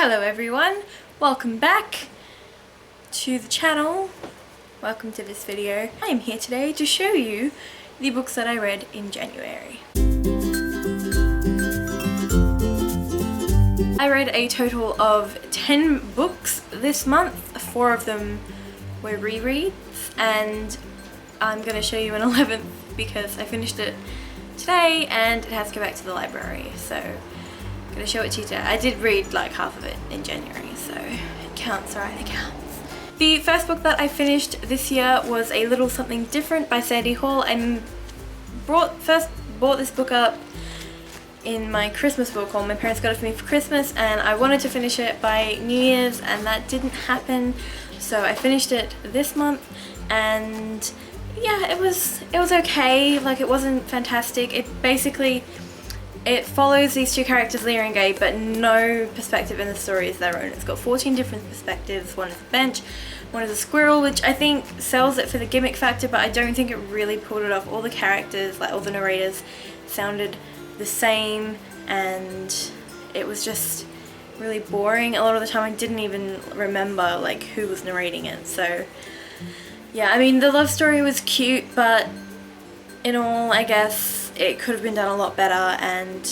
Hello everyone, welcome back to the channel. Welcome to this video. I am here today to show you the books that I read in January. I read a total of 10 books this month. 4 of them were rereads and I'm going to show you an 11th because I finished it today and it has to go back to the library, so I'm going to show it to you today. I did read like half of it in January, so it counts, right? It counts. The first book that I finished this year was A Little Something Different by Sandy Hall. I first bought this book up in my Christmas book haul. My parents got it for me for Christmas and I wanted to finish it by New Year's and that didn't happen, so I finished it this month and yeah, it was okay. Like, it wasn't fantastic. It follows these two characters, Leah and Gabe, but no perspective in the story is their own. It's got 14 different perspectives. One is a bench, one is a squirrel, which I think sells it for the gimmick factor, but I don't think it really pulled it off. All the characters, like all the narrators, sounded the same and it was just really boring. A lot of the time I didn't even remember like who was narrating it. So yeah, I mean, the love story was cute, but in all, I guess it could have been done a lot better, and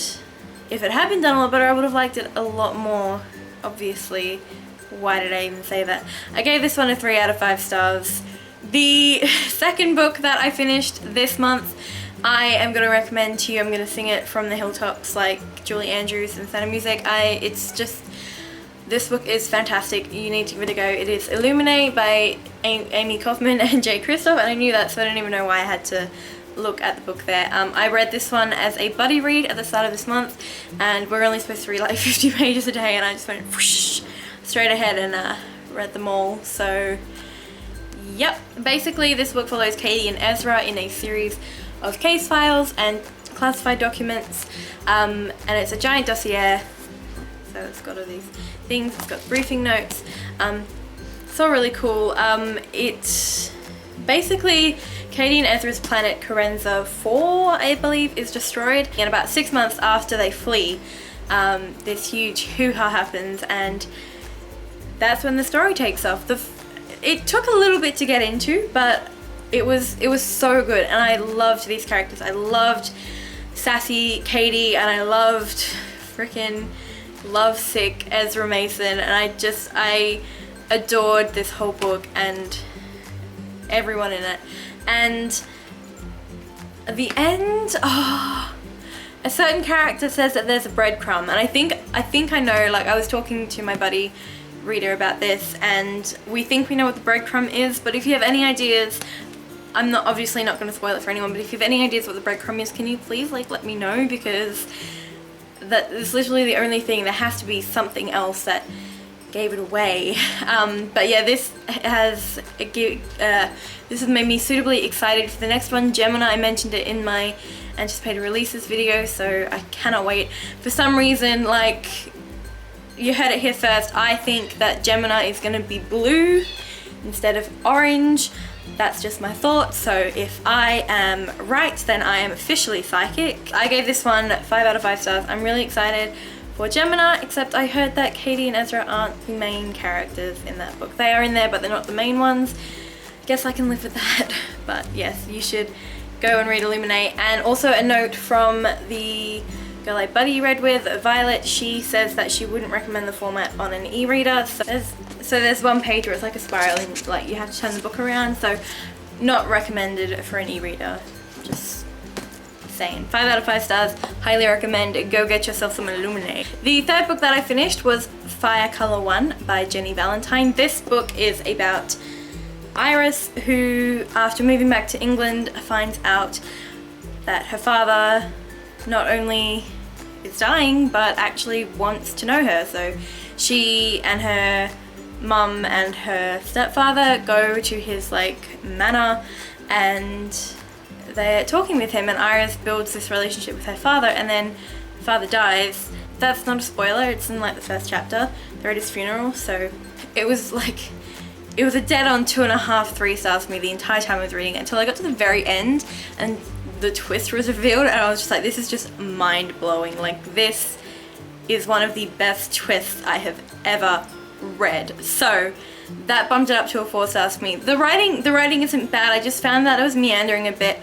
if it had been done a lot better I would have liked it a lot more. Obviously, why did I even say that? I gave this one a 3 out of 5 stars. The second book that I finished this month I am going to recommend to you. I'm going to sing it from the hilltops like Julie Andrews and Sound of Music. This book is fantastic. You need to give it a go. It is Illuminate by Amy Kaufman and Jay Kristoff, and I knew that, so I don't even know why I had to look at the book there. I read this one as a buddy read at the start of this month, and we're only supposed to read like 50 pages a day, and I just went whoosh, straight ahead and read them all. So yep, basically this book follows Katie and Ezra in a series of case files and classified documents, and it's a giant dossier, so it's got all these things, it's got briefing notes. It's all really cool. It's basically Katie and Ezra's planet Carenza 4, I believe, is destroyed, and about 6 months after they flee, this huge hoo-ha happens, and that's when the story takes off. It took a little bit to get into, but it was so good, and I loved these characters. I loved sassy Katie, and I loved freaking lovesick Ezra Mason, and I adored this whole book and everyone in it. And at the end, a certain character says that there's a breadcrumb, and I think I know. Like, I was talking to my buddy reader about this, and we think we know what the breadcrumb is, but if you have any ideas, I'm obviously not going to spoil it for anyone, but if you have any ideas what the breadcrumb is, can you please like let me know, because that is literally the only thing. There has to be something else that gave it away. But yeah, this has made me suitably excited for the next one, Gemini. I mentioned it in my anticipated releases video, so I cannot wait. For some reason, like, you heard it here first, I think that Gemini is going to be blue instead of orange. That's just my thought, so if I am right, then I am officially psychic. I gave this one 5 out of 5 stars. I'm really excited for Gemini, except I heard that Katie and Ezra aren't the main characters in that book. They are in there, but they're not the main ones. Guess I can live with that. But yes, you should go and read Illuminate. And also a note from the girl I buddy read with, Violet. She says that she wouldn't recommend the format on an e-reader. So there's one page where it's like a spiral and like you have to turn the book around, so not recommended for an e-reader. Just saying. 5 out of 5 stars. Highly recommend. Go get yourself some Illuminate. The third book that I finished was Fire Color 1 by Jenny Valentine. This book is about Iris, who after moving back to England finds out that her father not only is dying but actually wants to know her. So she and her mum and her stepfather go to his like manor and they're talking with him, and Iris builds this relationship with her father, and then the father dies. That's not a spoiler, it's in like the first chapter. They're at his funeral, so it was a dead on 2.5, 3 stars for me the entire time I was reading it, until I got to the very end and the twist was revealed, and I was just like, this is just mind-blowing. Like, this is one of the best twists I have ever read. So that bumped it up to a 4 stars for me. The writing isn't bad. I just found that it was meandering a bit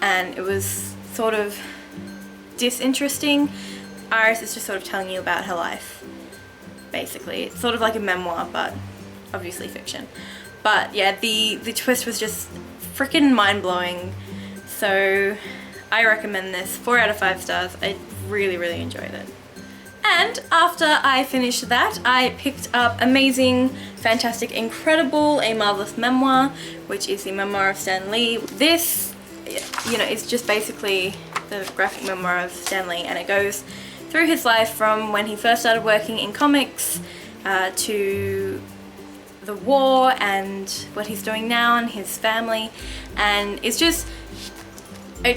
and it was sort of disinteresting. Iris is just sort of telling you about her life, basically. It's sort of like a memoir, but obviously fiction. But yeah, the twist was just freaking mind-blowing. So I recommend this. 4 out of 5 stars. I really, really enjoyed it. And after I finished that, I picked up Amazing, Fantastic, Incredible, A Marvelous Memoir, which is the memoir of Stan Lee. This, you know, is just basically the graphic memoir of Stan Lee, and it goes through his life from when he first started working in comics to the war and what he's doing now and his family. And it's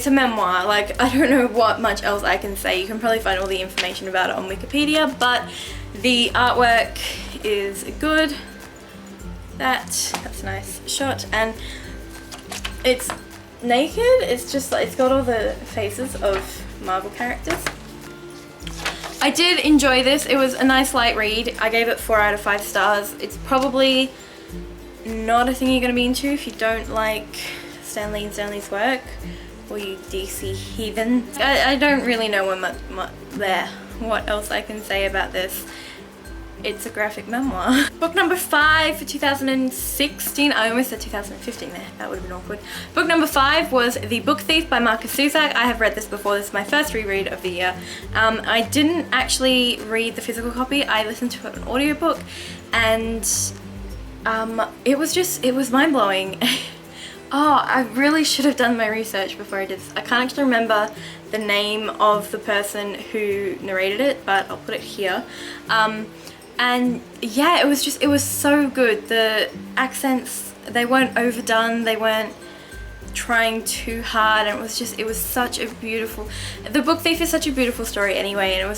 a memoir. Like, I don't know what much else I can say. You can probably find all the information about it on Wikipedia, but the artwork is good. That's a nice shot, and it's naked. It's just like, it's got all the faces of Marvel characters. I did enjoy this. It was a nice light read. I gave it 4 out of 5 stars. It's probably not a thing you're gonna be into if you don't like Stan Lee and Stan Lee's work, or you DC heathen. I don't really know what else I can say about this. It's a graphic memoir. Book number 5 for 2016. I almost said 2015 there. That would have been awkward. Book number 5 was The Book Thief by Marcus Zusak. I have read this before. This is my first reread of the year. I didn't actually read the physical copy. I listened to it on audiobook, and it was mind-blowing. Oh, I really should have done my research before I did this. I can't actually remember the name of the person who narrated it, but I'll put it here. And yeah, it was so good. The accents, they weren't overdone, they weren't trying too hard, and it was such a beautiful, The Book Thief is such a beautiful story anyway, and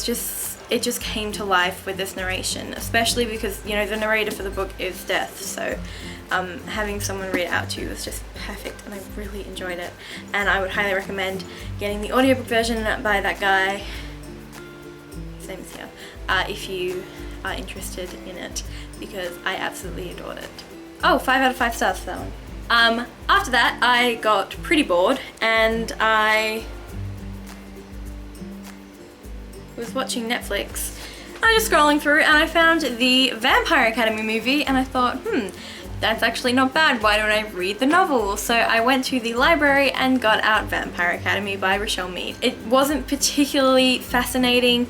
it just came to life with this narration, especially because, you know, the narrator for the book is deaf, so having someone read it out to you was just perfect, and I really enjoyed it. And I would highly recommend getting the audiobook version by that guy, his name is here, if you are interested in it, because I absolutely adored it. Oh, 5 out of 5 stars for that one. After that, I got pretty bored, and I was watching Netflix. I was just scrolling through, and I found the Vampire Academy movie, and I thought, that's actually not bad. Why don't I read the novel? So I went to the library and got out Vampire Academy by Rochelle Mead. It wasn't particularly fascinating.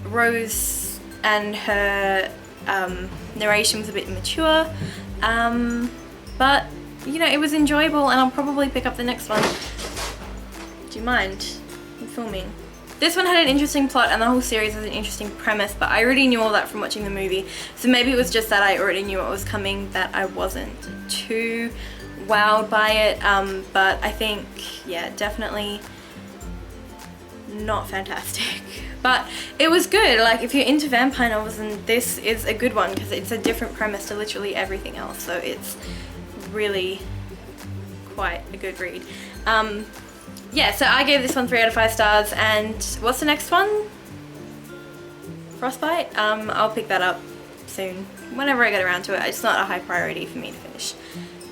Rose and her narration was a bit immature, but you know, it was enjoyable, and I'll probably pick up the next one. Do you mind? I'm filming. This one had an interesting plot, and the whole series has an interesting premise, but I already knew all that from watching the movie, so maybe it was just that I already knew what was coming, that I wasn't too wowed by it, but I think, yeah, definitely not fantastic. But it was good. Like, if you're into vampire novels, then this is a good one, because it's a different premise to literally everything else, so it's really quite a good read. Yeah, so I gave this one 3 out of 5 stars, and what's the next one? Frostbite? I'll pick that up soon, whenever I get around to it. It's not a high priority for me to finish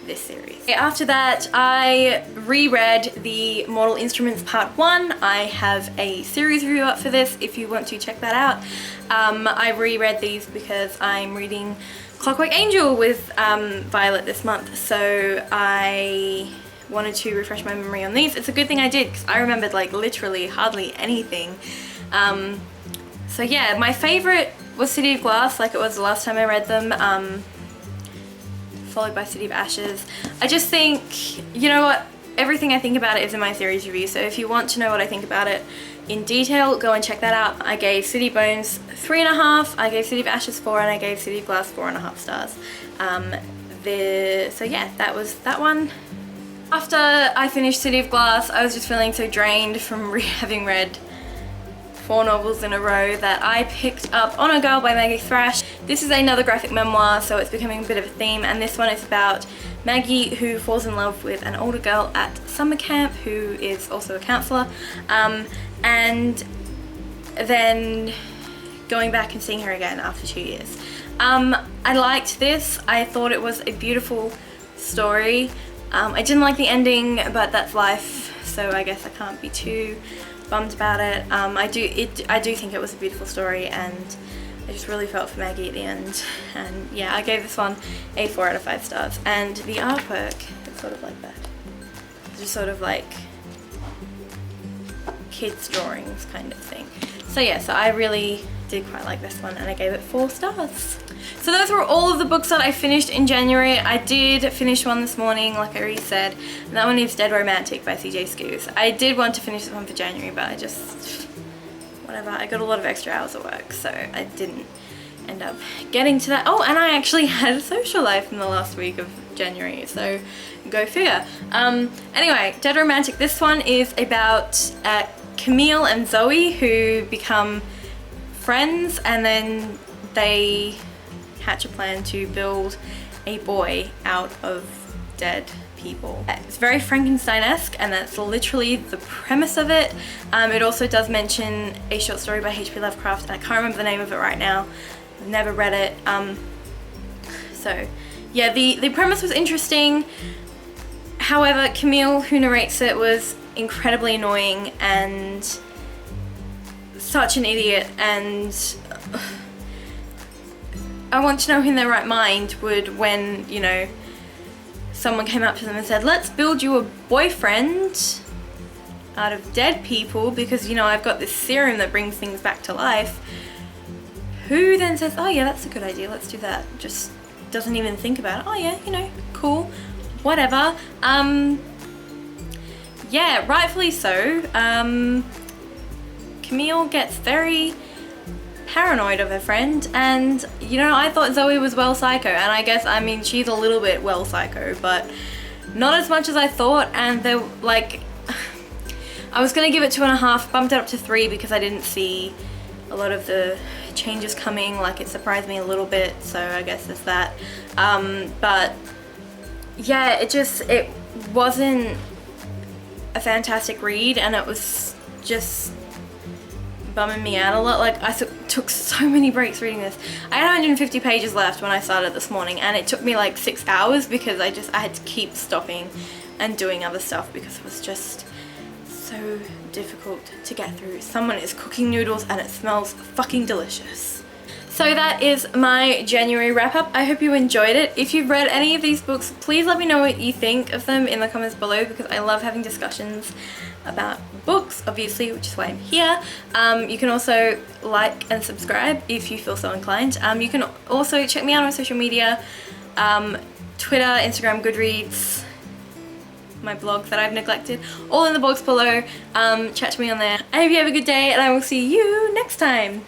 this series. Okay, after that, I reread the Mortal Instruments Part 1. I have a series review up for this if you want to check that out. I reread these because I'm reading Clockwork Angel with Violet this month, so I wanted to refresh my memory on these. It's a good thing I did, because I remembered like literally hardly anything. So yeah, my favorite was City of Glass, like it was the last time I read them, followed by City of Ashes. I just think, you know what, everything I think about it is in my series review, so if you want to know what I think about it in detail, go and check that out. I gave City of Bones 3.5, I gave City of Ashes 4, and I gave City of Glass 4.5 stars. So yeah, that was that one. After I finished City of Glass, I was just feeling so drained from having read 4 novels in a row that I picked up On a Girl by Maggie Thrash. This is another graphic memoir, so it's becoming a bit of a theme, and this one is about Maggie, who falls in love with an older girl at summer camp who is also a counsellor, and then going back and seeing her again after 2 years. I liked this. I thought it was a beautiful story. I didn't like the ending, but that's life, so I guess I can't be too bummed about it. I do think it was a beautiful story, and I just really felt for Maggie at the end. And yeah, I gave this one a 4 out of 5 stars. And the artwork is sort of like that. It's just sort of like kids' drawings kind of thing. So yeah, so I really did quite like this one, and I gave it 4 stars. So those were all of the books that I finished in January. I did finish one this morning, like I already said, and that one is Dead Romantic by CJ Scoos. I did want to finish this one for January, but I just, whatever, I got a lot of extra hours of work, so I didn't end up getting to that. Oh, and I actually had a social life in the last week of January, so go figure. Anyway, Dead Romantic, this one is about Camille and Zoe, who become friends, and then they hatch a plan to build a boy out of dead people. It's very Frankenstein-esque, and that's literally the premise of it. It also does mention a short story by H.P. Lovecraft, and I can't remember the name of it right now. I've never read it. So yeah, the premise was interesting. However, Camille, who narrates it, was incredibly annoying and such an idiot, and I want to know who in their right mind would, when, you know, someone came up to them and said, let's build you a boyfriend out of dead people because, you know, I've got this serum that brings things back to life. Who then says, oh yeah, that's a good idea, let's do that. Just doesn't even think about it. Oh yeah, you know, cool, whatever. Yeah, rightfully so. Camille gets very paranoid of her friend, and you know, I thought Zoe was well psycho, and I guess, I mean, she's a little bit well psycho, but not as much as I thought. And they're like, I was gonna give it 2.5, bumped it up to 3 because I didn't see a lot of the changes coming. Like, it surprised me a little bit, so I guess there's that. But yeah, it wasn't a fantastic read, and it was just bumming me out a lot. Like, I took so many breaks reading this. I had 150 pages left when I started this morning, and it took me like 6 hours because I had to keep stopping and doing other stuff because it was just so difficult to get through. Someone is cooking noodles and it smells fucking delicious. So that is my January wrap up. I hope you enjoyed it. If you've read any of these books, please let me know what you think of them in the comments below, because I love having discussions about books, obviously, which is why I'm here. You can also like and subscribe if you feel so inclined. You can also check me out on social media, Twitter, Instagram, Goodreads, my blog that I've neglected, all in the box below. Chat to me on there. I hope you have a good day, and I will see you next time.